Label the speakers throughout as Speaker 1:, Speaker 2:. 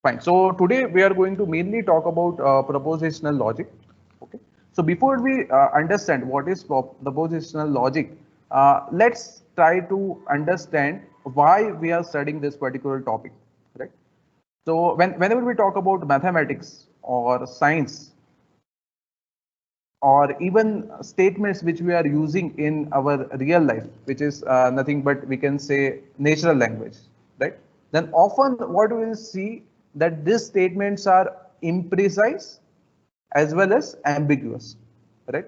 Speaker 1: Fine. So today we are going to mainly talk about propositional logic. Okay. So before we understand what is propositional logic, let's try to understand why we are studying this particular topic. Right. So whenever we talk about mathematics or science or even statements which we are using in our real life, which is nothing but we can say natural language, right? Then often what we will see that these statements are imprecise as well as ambiguous, right?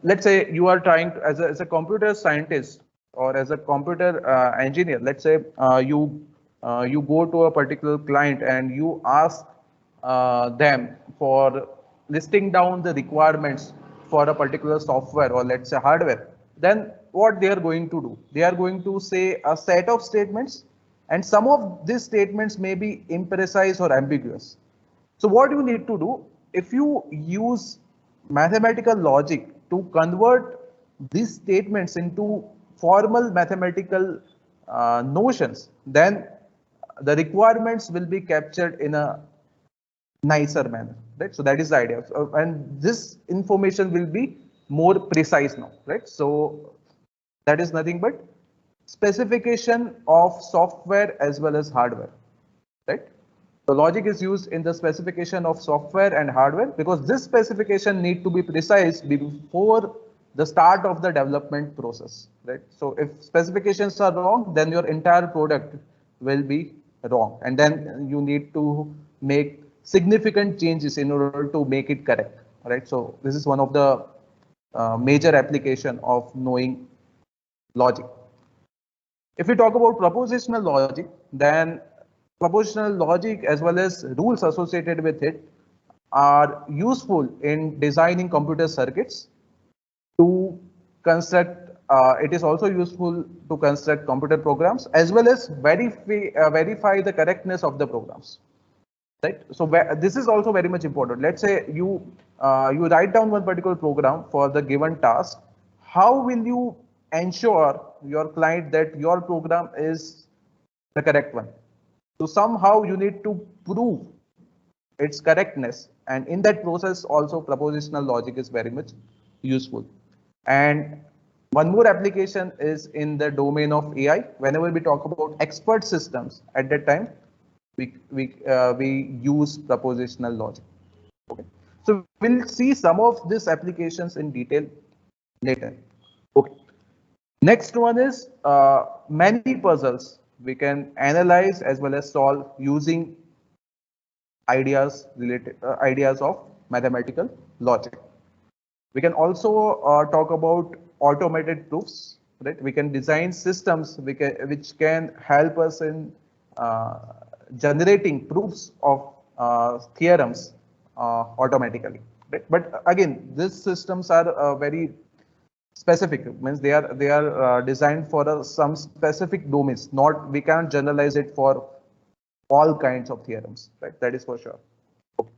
Speaker 1: Let's say you are trying to, as a computer scientist or as a computer engineer, let's say you go to a particular client and you ask them for listing down the requirements for a particular software or let's say hardware, then what they are going to do, they are going to say a set of statements, and some of these statements may be imprecise or ambiguous. So what you need to do, if you use mathematical logic to convert these statements into formal mathematical notions, then the requirements will be captured in a nicer manner, right? So that is the idea. And this information will be more precise now, right? So that is nothing but specification of software as well as hardware, right? So logic is used in the specification of software and hardware because this specification need to be precise before the start of the development process, right? So if specifications are wrong, then your entire product will be wrong, and then you need to make significant changes in order to make it correct, right? So this is one of the major application of knowing logic. If we talk about propositional logic, then propositional logic as well as rules associated with it are useful in designing computer circuits to construct. It is also useful to construct computer programs as well as verify the correctness of the programs. Right. So this is also very much important. Let's say you write down one particular program for the given task. How will you ensure your client that your program is the correct one? So somehow you need to prove its correctness, and in that process also propositional logic is very much useful. And one more application is in the domain of AI. Whenever we talk about expert systems, at that time we use propositional logic. Okay, so we'll see some of these applications in detail later. Okay, next one is many puzzles we can analyze as well as solve using ideas of mathematical logic. We can also talk about automated proofs, right? We can design systems which can help us in uh, generating proofs of theorems automatically, right? But again, these systems are very specific, means they are designed for some specific domains. Not, we can't generalize it for all kinds of theorems, right? That is for sure. Okay.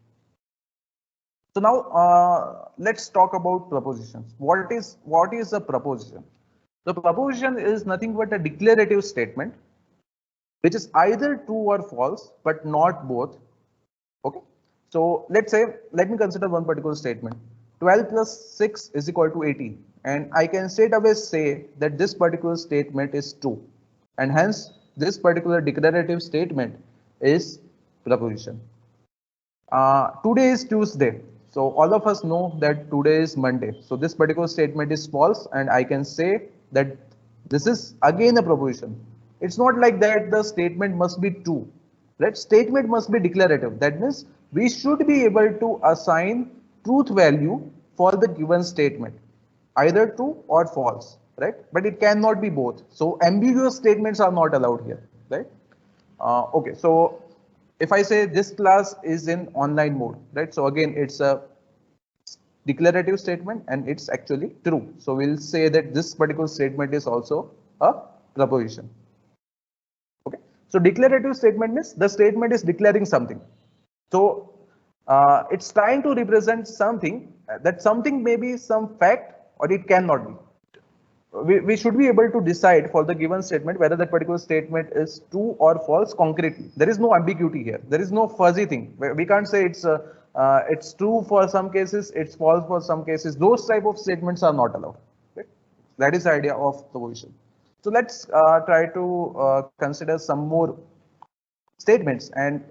Speaker 1: So now let's talk about propositions. What is a proposition? The proposition is nothing but a declarative statement which is either true or false, but not both. Okay. So let's say, let me consider one particular statement. 12 plus 6 is equal to 18. And I can straight away say that this particular statement is true. And hence, this particular declarative statement is proposition. Today is Tuesday. So all of us know that today is Monday. So this particular statement is false, and I can say that this is again a proposition. It's not like that the statement must be true. Right? Statement must be declarative. That means we should be able to assign truth value for the given statement, either true or false, right? But it cannot be both. So ambiguous statements are not allowed here, right? Okay, so if I say this class is in online mode, right? So again, it's a declarative statement and it's actually true. So we'll say that this particular statement is also a proposition. Okay, so declarative statement means the statement is declaring something. So it's trying to represent something, that something may be some fact or it cannot be. we should be able to decide for the given statement whether that particular statement is true or false concretely. There is no ambiguity here. There is no fuzzy thing. We can't say it's true for some cases, it's false for some cases. Those type of statements are not allowed. Right? That is the idea of proposition. So let's try to consider some more statements, and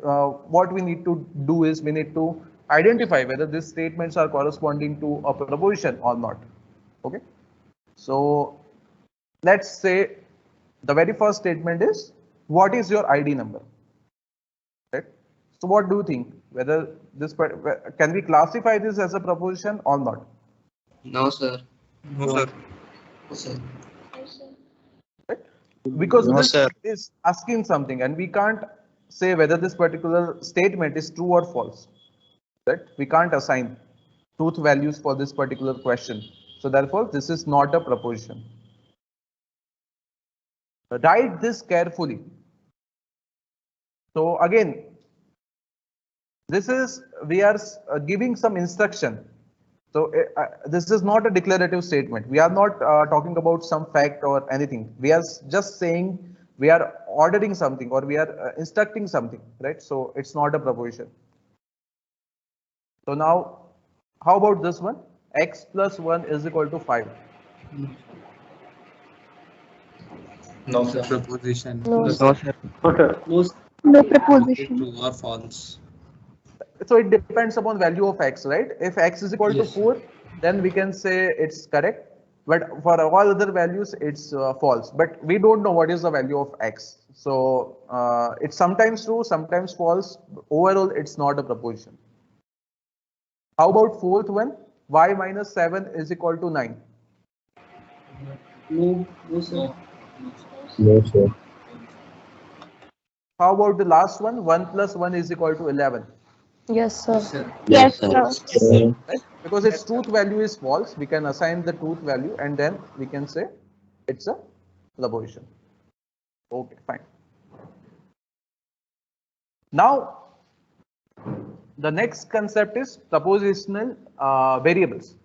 Speaker 1: what we need to do is we need to identify whether these statements are corresponding to a proposition or not. Okay. So let's say the very first statement is, what is your ID number? Right? So what do you think? Whether this can we classify this as a proposition or not?
Speaker 2: No, sir.
Speaker 3: No, sir.
Speaker 2: Sir.
Speaker 1: Right? Because
Speaker 3: No,
Speaker 1: this
Speaker 3: sir.
Speaker 1: is asking something, and we can't say whether this particular statement is true or false. Right? We can't assign truth values for this particular question. So therefore, this is not a proposition. Write this carefully. So again, this is, we are giving some instruction. So this is not a declarative statement. We are not talking about some fact or anything. We are just saying we are ordering something, or we are instructing something, right? So it's not a proposition. So now, how about this one? X plus 1 is equal to 5.
Speaker 3: No, sir. Proposition.
Speaker 4: No,
Speaker 2: No, sir.
Speaker 4: no proposition.
Speaker 3: True or false.
Speaker 1: So it depends upon value of x, right? If x is equal to
Speaker 3: Yes.
Speaker 1: 4, then we can say it's correct. But for all other values, it's false. But we don't know what is the value of x. So it's sometimes true, sometimes false. Overall, it's not a proposition. How about fourth one? Y minus 7 is equal to 9.
Speaker 2: No, sir.
Speaker 5: No, sir.
Speaker 1: How about the last one? 1 plus 1 is equal to 11.
Speaker 4: Yes, sir.
Speaker 5: Yes,
Speaker 4: sir.
Speaker 1: Right? Because its truth value is false, we can assign the truth value and then we can say it's a proposition. Okay, fine. Now, the next concept is propositional variables.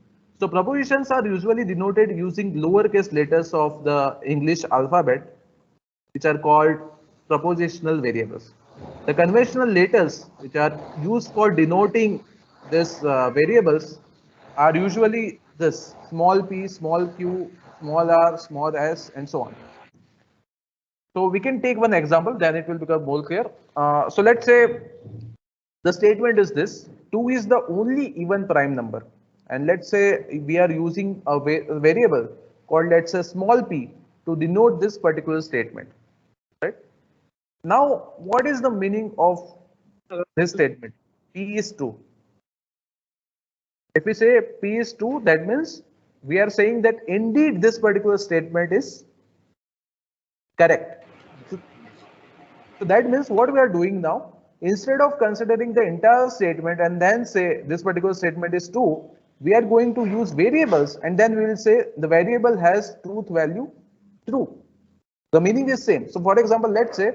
Speaker 1: So propositions are usually denoted using lowercase letters of the English alphabet, which are called propositional variables. The conventional letters which are used for denoting these variables are usually this: small p, small q, small r, small s, and so on. So we can take one example, then it will become more clear. So let's say the statement is this: 2 is the only even prime number. And let's say we are using a variable called, let's say, small p to denote this particular statement. Right? Now, what is the meaning of this statement? P is true. If we say P is true, that means we are saying that indeed this particular statement is correct. So that means what we are doing now, instead of considering the entire statement and then say this particular statement is true, we are going to use variables and then we will say the variable has truth value true. The meaning is same. So for example, let's say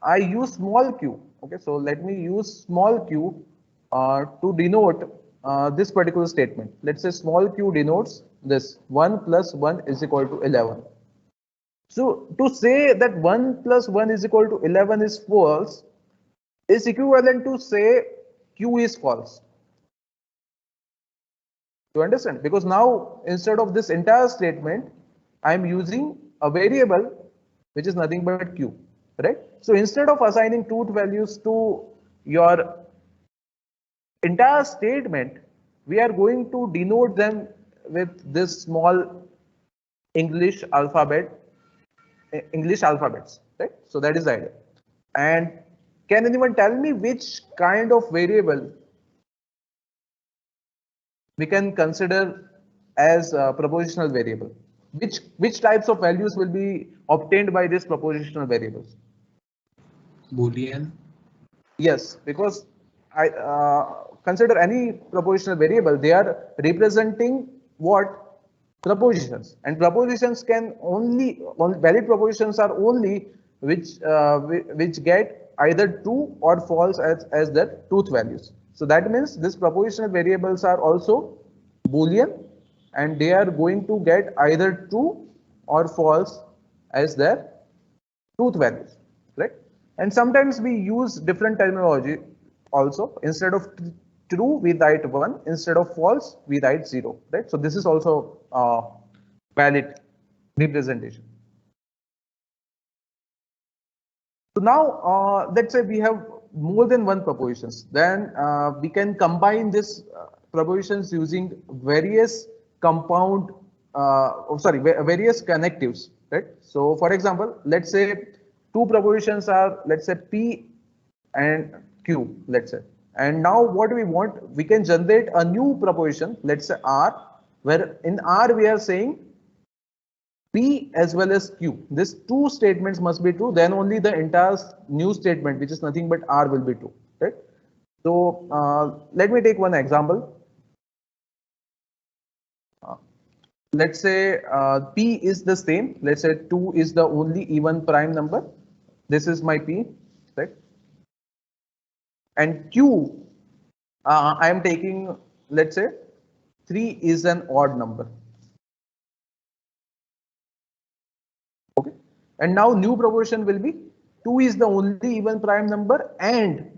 Speaker 1: I use small q. Okay, so let me use small q to denote this particular statement. Let's say small q denotes this: 1 plus 1 is equal to 11. So to say that 1 plus 1 is equal to 11 is false is equivalent to say q is false. You understand? Because now instead of this entire statement, I am using a variable which is nothing but q, right? So instead of assigning truth values to your entire statement, we are going to denote them with this small English alphabets, right? So that is the idea. And can anyone tell me which kind of variable we can consider as a propositional variable? Which types of values will be obtained by these propositional variables?
Speaker 3: Boolean.
Speaker 1: Yes, because I consider any propositional variable, they are representing what? Propositions. And propositions can only, valid propositions are only which get either true or false as their truth values. So that means these propositional variables are also Boolean and they are going to get either true or false as their truth values, right? And sometimes we use different terminology also. Instead of true, we write 1. Instead of false, we write 0, right? So this is also valid representation. So now, let's say we have more than one propositions. Then we can combine this propositions using various compound, various connectives, right? So for example, let's say two propositions are, let's say P and Q, let's say. And now what we want, we can generate a new proposition, let's say R, where in R we are saying P as well as Q. These two statements must be true, then only the entire new statement, which is nothing but R, will be true, right? So let me take one example. Let's say P is the same. Let's say 2 is the only even prime number. This is my P, right? And Q, I am taking, let's say 3 is an odd number. Okay. And now new proposition will be 2 is the only even prime number and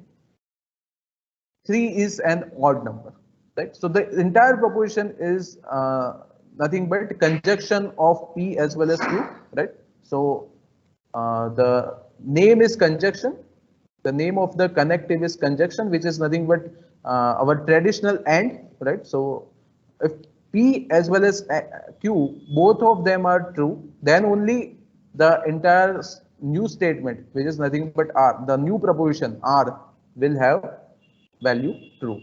Speaker 1: 3 is an odd number, right? So the entire proposition is nothing but conjunction of P as well as Q, right? So the name is conjunction. The name of the connective is conjunction, which is nothing but our traditional AND, right? So if P as well as Q, both of them are true, then only the entire new statement, which is nothing but R, the new proposition R, will have value true.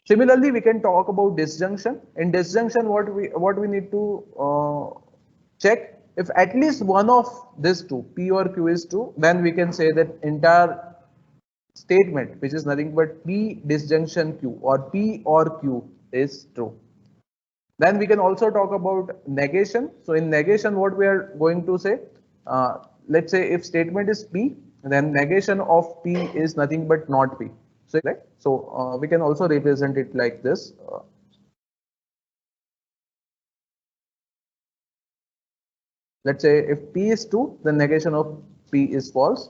Speaker 1: Similarly, we can talk about disjunction. In disjunction, what we need to check, if at least one of these two, P or Q, is true, then we can say that entire statement, which is nothing but P disjunction Q or P or Q, is true. Then we can also talk about negation. So in negation, what we are going to say, let's say if statement is P, then negation of P is nothing but not P. So, right? So we can also represent it like this. Let's say if P is true, then negation of P is false.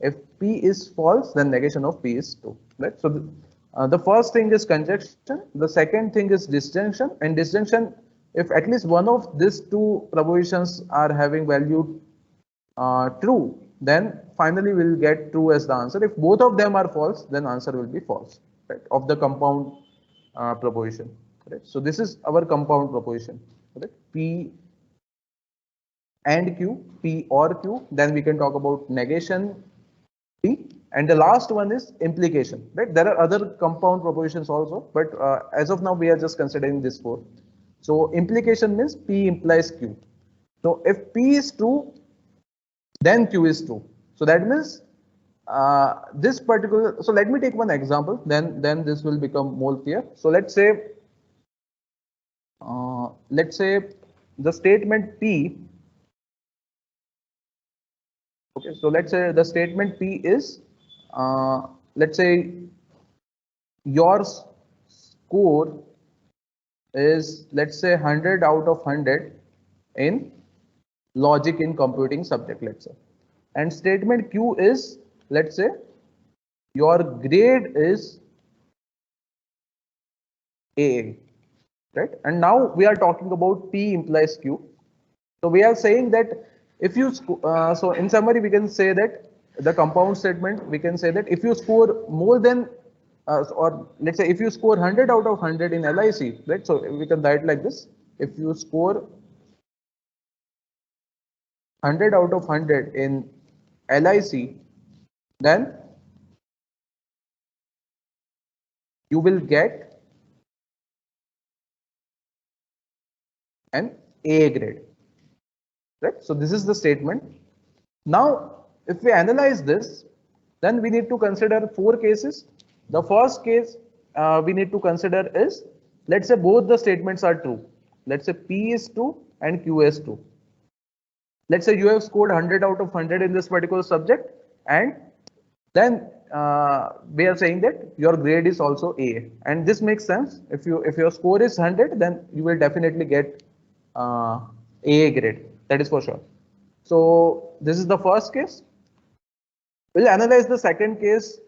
Speaker 1: If P is false, then negation of P is true. Right? So the first thing is conjunction. The second thing is disjunction. And disjunction, if at least one of these two propositions are having value true, then finally we'll get true as the answer. If both of them are false, then answer will be false, right, of the compound proposition. Right? So this is our compound proposition. Right? P and Q, P or Q. Then we can talk about negation P. And the last one is implication. Right? There are other compound propositions also, but as of now we are just considering this four. So implication means P implies Q. So if P is true, then Q is true. So that means this particular. So let me take one example. Then this will become more clear. So let's say the statement P. Okay. So let's say the statement P is, let's say your score is, let's say 100 out of 100 in logic in computing subject, let's say. And statement Q is, let's say your grade is AA, right? And now we are talking about P implies Q. So we are saying that if you, so in summary, we can say that the compound statement, we can say that if you score more than, or let's say if you score 100 out of 100 in LIC, right? So we can write like this: if you score 100 out of 100 in LIC, then you will get an A grade, right? So this is the statement. Now, if we analyze this, then we need to consider four cases. The first case we need to consider is, let's say both the statements are true. Let's say P is true and Q is true. Let's say you have scored 100 out of 100 in this particular subject, and then we are saying that your grade is also A, and this makes sense. If your score is 100, then you will definitely get A grade, that is for sure. So this is the first case. We'll analyze the second case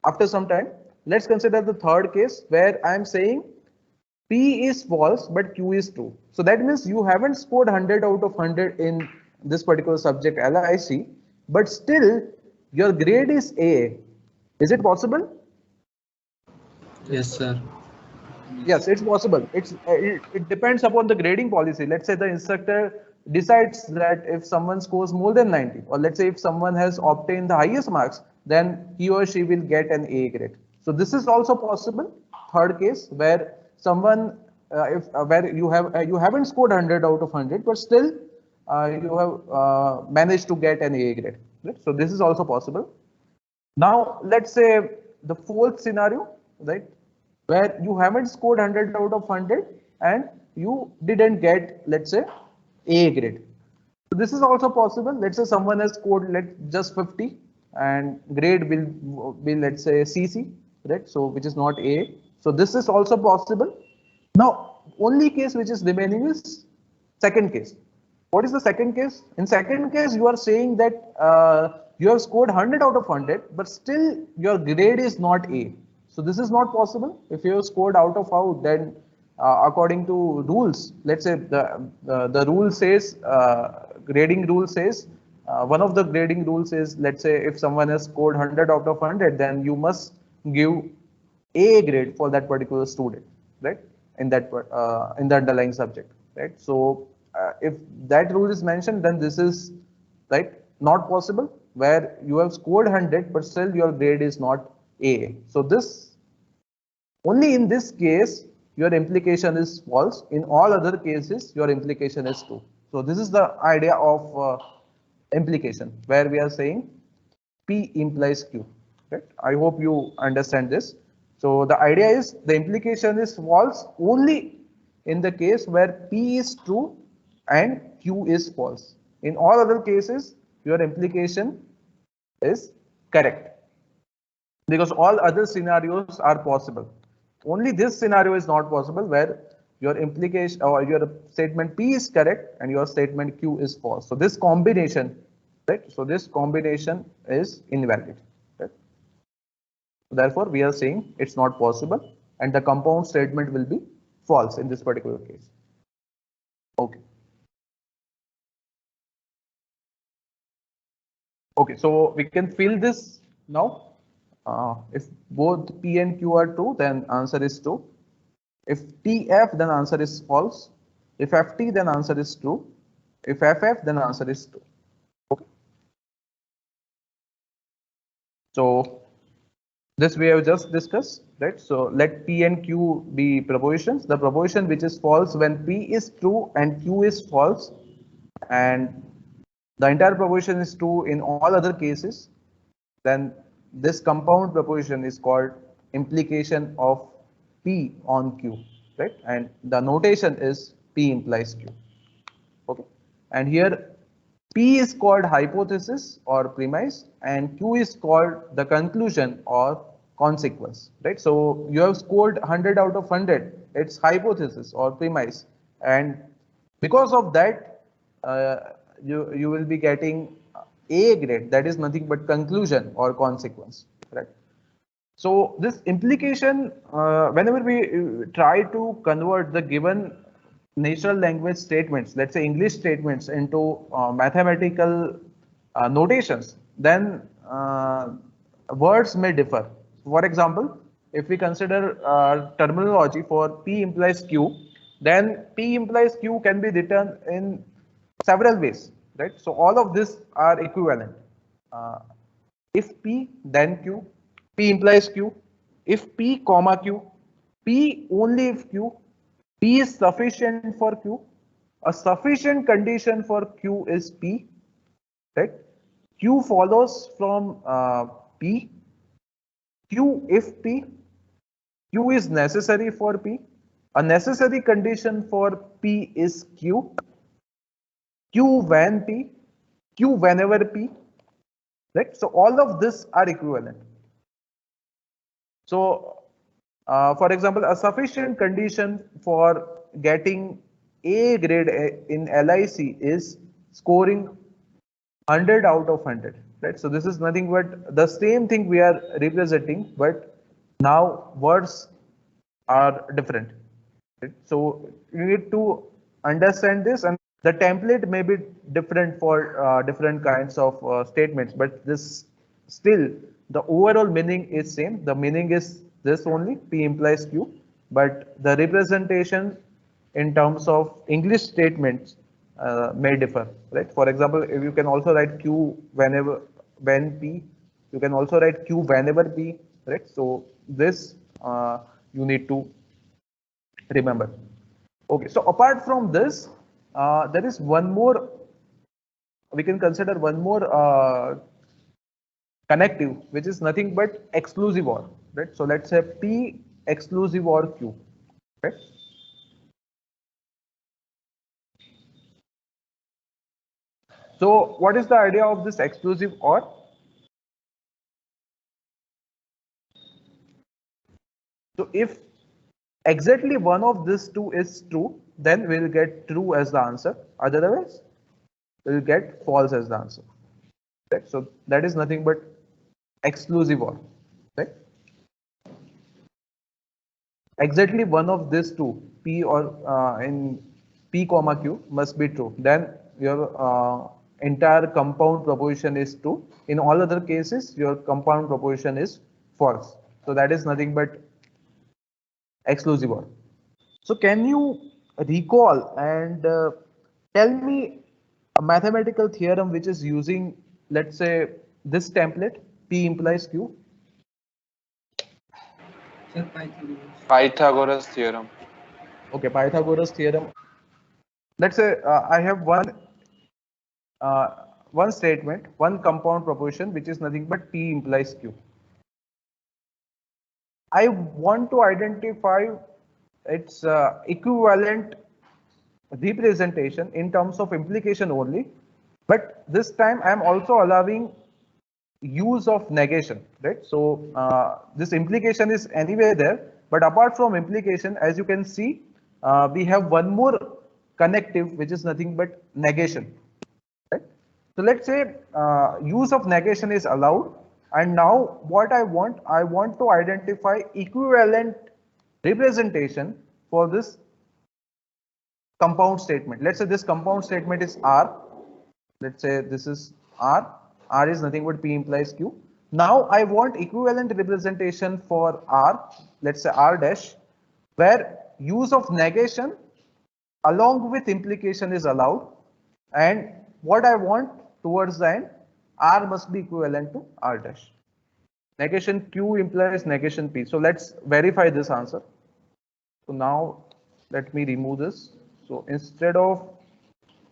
Speaker 1: after some time. Let's consider the third case where I'm saying P is false but Q is true. So that means you haven't scored 100 out of 100 in this particular subject LIC, but still your grade is A. Is it possible?
Speaker 3: Yes, sir.
Speaker 1: Yes, it's possible. It depends upon the grading policy. Let's say the instructor decides that if someone scores more than 90, or let's say if someone has obtained the highest marks, then he or she will get an A grade. So this is also possible. Third case where someone if where you haven't scored 100 out of 100, but still you have managed to get an A grade. Right? So this is also possible. Now let's say the fourth scenario, right, where you haven't scored 100 out of 100 and you didn't get, let's say, A grade. So this is also possible. Let's say someone has scored just 50 and grade will be, let's say, CC, right? So which is not A. So this is also possible. Now, only case which is remaining is second case. What is the second case? In second case, you are saying that you have scored 100 out of 100, but still your grade is not A. So this is not possible. If you have scored out of out, then according to rules, let's say the rule says, grading rule says, one of the grading rules is, let's say if someone has scored 100 out of 100, then you must give A grade for that particular student, right? In the underlying subject, right? So if that rule is mentioned, then this is right not possible, where you have scored 100 but still your grade is not A. So this only in this case your implication is false. In all other cases your implication is true. So this is the idea of implication, where we are saying P implies Q. Right? I hope you understand this. So the idea is the implication is false only in the case where P is true and Q is false. In all other cases, your implication is correct, because all other scenarios are possible. Only this scenario is not possible, where your implication or your statement P is correct and your statement Q is false. So this combination, right? So this combination is invalid. Right? Therefore, we are saying it's not possible, and the compound statement will be false in this particular case. Okay. Okay, so we can fill this now. If both P and Q are true, then answer is true. If TF, then answer is false. If FT, then answer is true. If FF, then answer is true. Okay. So this we have just discussed, right? So let P and Q be propositions. The proposition which is false when P is true and Q is false, and the entire proposition is true in all other cases, then this compound proposition is called implication of P on Q, right? And the notation is P implies Q. Okay. And here P is called hypothesis or premise, and Q is called the conclusion or consequence, right? So you have scored 100 out of 100. It's hypothesis or premise, and because of that, you will be getting A grade. That is nothing but conclusion or consequence, right? So this implication, whenever we try to convert the given natural language statements, let's say English statements, into mathematical notations, then words may differ. For example, if we consider terminology for P implies Q, then P implies Q can be written in several ways, right? So all of this are equivalent. If P, then Q. P implies Q. If P, comma Q. P only if Q. P is sufficient for Q. A sufficient condition for Q is P, right? Q follows from P. Q if P. Q is necessary for P. A necessary condition for P is Q. Q when P. Q whenever P. Right? So all of this are equivalent. So, for example, a sufficient condition for getting A grade in LIC is scoring 100 out of 100, right? So this is nothing but the same thing we are representing, but now words are different. Right? So you need to understand this, and the template may be different for different kinds of statements, but this still the overall meaning is same. The meaning is this only, P implies Q, but the representation in terms of English statements may differ, right? For example, if you can also write Q when P, you can also write Q whenever P, right? So this you need to remember. Okay, so apart from this, there is one more, we can consider one more connective, which is nothing but exclusive OR, right? So let's say P exclusive OR Q, right? So what is the idea of this exclusive OR? So if exactly one of these two is true, then we'll get true as the answer. Otherwise, we'll get false as the answer. Right? So that is nothing but exclusive OR. Right? Exactly one of these two, P or in P comma Q, must be true. Then your entire compound proposition is true. In all other cases, your compound proposition is false. So that is nothing but exclusive OR. So can you recall and tell me a mathematical theorem which is using, let's say, this template, P implies Q?
Speaker 3: Pythagoras theorem.
Speaker 1: Okay, Pythagoras theorem. Let's say I have one statement, one compound proposition, which is nothing but P implies Q. I want to identify its equivalent representation in terms of implication only, but this time I am also allowing use of negation, right? So this implication is anyway there, but apart from implication, as you can see, we have one more connective, which is nothing but negation, right? So let's say use of negation is allowed, and now what I want to identify equivalent representation for this compound statement. Let's say this compound statement is R. Let's say this is R. R is nothing but P implies Q. Now I want equivalent representation for R. Let's say R dash, where use of negation along with implication is allowed. And what I want towards the end, R must be equivalent to R dash. Negation Q implies negation P. So let's verify this answer. So now let me remove this. So instead of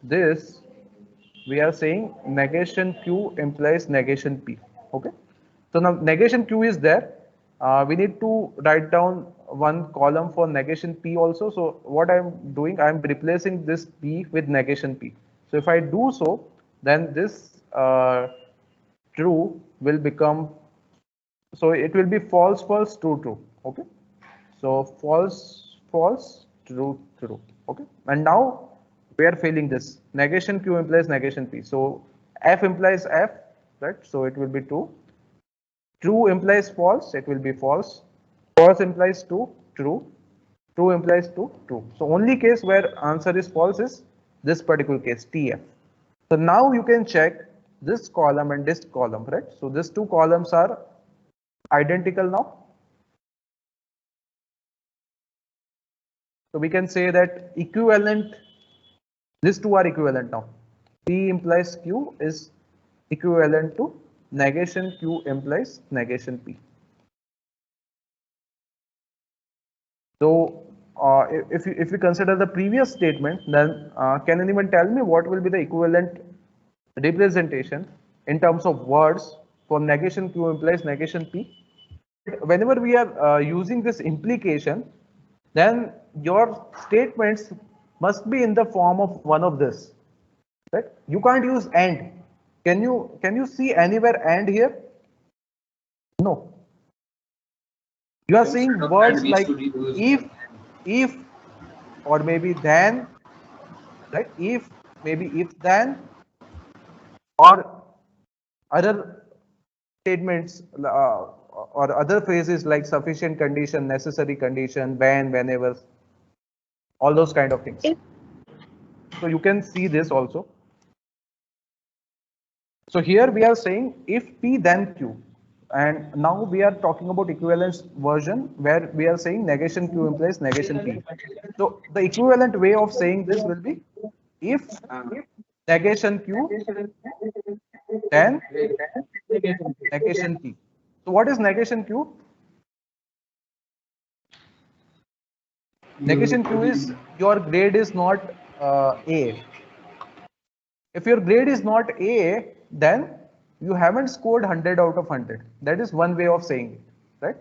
Speaker 1: this, we are saying negation Q implies negation P. Okay. So now negation Q is there. We need to write down one column for negation P also. So what I'm doing, I'm replacing this P with negation P. So if I do so, then this true will become, so it will be false, false, true, true. Okay. So false, false, true, true. Okay. And now we are failing this. Negation Q implies negation P. So F implies F, right? So it will be true. True implies false, it will be false. False implies true, true. True implies true, true. So only case where answer is false is this particular case, TF. So now you can check this column and this column, right? So these two columns are identical now. So we can say that equivalent, these two are equivalent now. P implies Q is equivalent to negation Q implies negation P. So if we consider the previous statement, then can anyone tell me what will be the equivalent representation in terms of words for negation Q implies negation P? Whenever we are using this implication, then your statements must be in the form of one of this, right? You can't use and. Can you see anywhere and here? No. You are saying words like if, or maybe then, right? If, maybe if then, or other statements or other phrases like sufficient condition, necessary condition, when, whenever, all those kind of things.
Speaker 4: If.
Speaker 1: So you can see this also. So here we are saying if P then Q, and now we are talking about equivalence version where we are saying negation Q implies negation P. So the equivalent way of saying this will be if negation Q, then negation P. So what is negation Q? Negation Q is your grade is not A. If your grade is not A, then you haven't scored 100 out of 100. That is one way of saying it, right?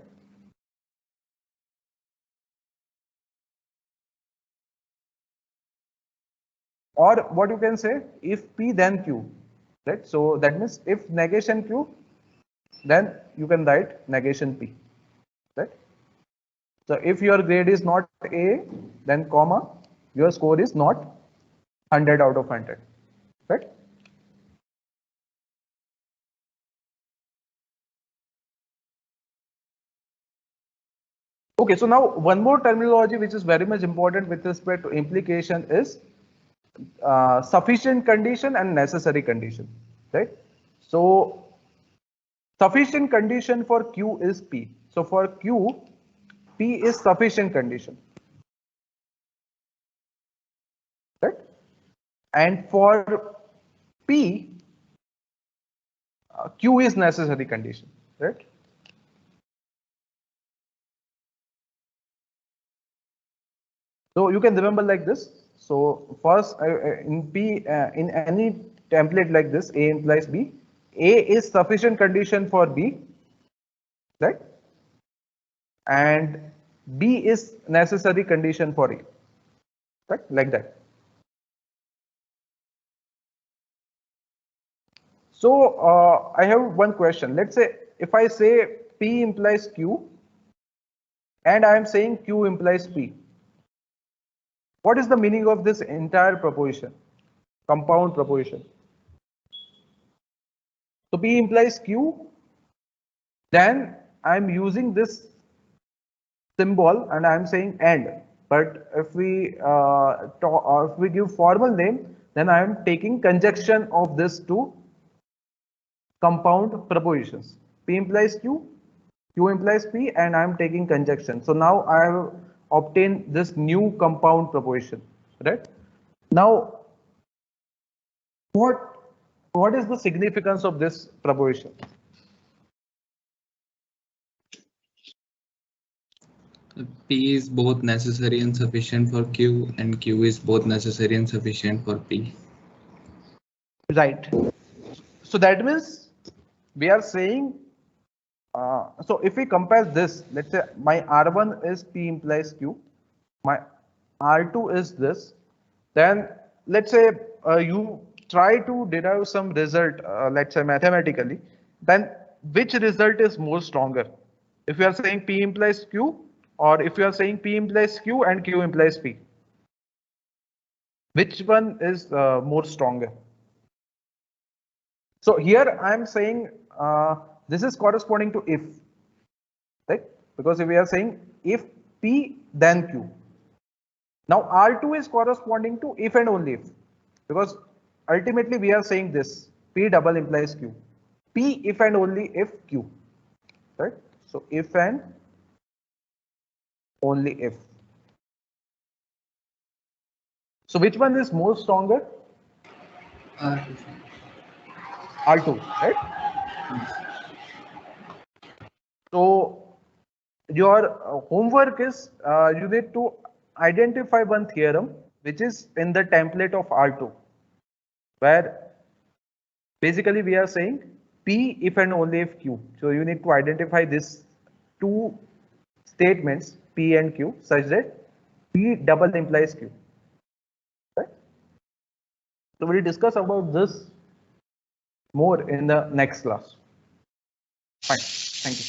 Speaker 1: Or what you can say, if P then Q, right? So that means if negation Q, then you can write negation P, right? So if your grade is not A, then comma, your score is not 100 out of 100, right? Okay, so now one more terminology which is very much important with respect to implication is sufficient condition and necessary condition, right? So sufficient condition for Q is P. So for Q, P is sufficient condition, right? And for P, Q is necessary condition, right? So you can remember like this. So first in P, in any template like this, A implies B. A is sufficient condition for B, right? And B is necessary condition for A, right? Like that. So I have one question. Let's say if I say P implies Q and I am saying Q implies P. What is the meaning of this entire proposition, compound proposition? So P implies Q, then I'm using this symbol and I'm saying and. But if we if we give formal name, then I am taking conjunction of this two compound propositions. P implies Q, Q implies P, and I am taking conjunction. So now I have obtained this new compound proposition, right? Now, what is the significance of this proposition?
Speaker 3: P is both necessary and sufficient for Q, and Q is both necessary and sufficient for P.
Speaker 1: Right. So that means we are saying, so if we compare this, let's say my R1 is P implies Q, my R2 is this, then let's say you try to derive some result, let's say mathematically, then which result is more stronger? If you are saying P implies Q, or if you are saying P implies Q and Q implies P, which one is more stronger? So here I am saying this is corresponding to if, right? Because if we are saying if P then Q. Now R2 is corresponding to if and only if, because ultimately we are saying this P double implies Q. P if and only if Q, right? So if and only if. So which one is more stronger? R2, right? So your homework is you need to identify one theorem which is in the template of R2, where basically we are saying P if and only if Q. So you need to identify these two statements P and Q such that P double implies Q. Right? So we'll discuss about this more in the next class. Fine. Thank you.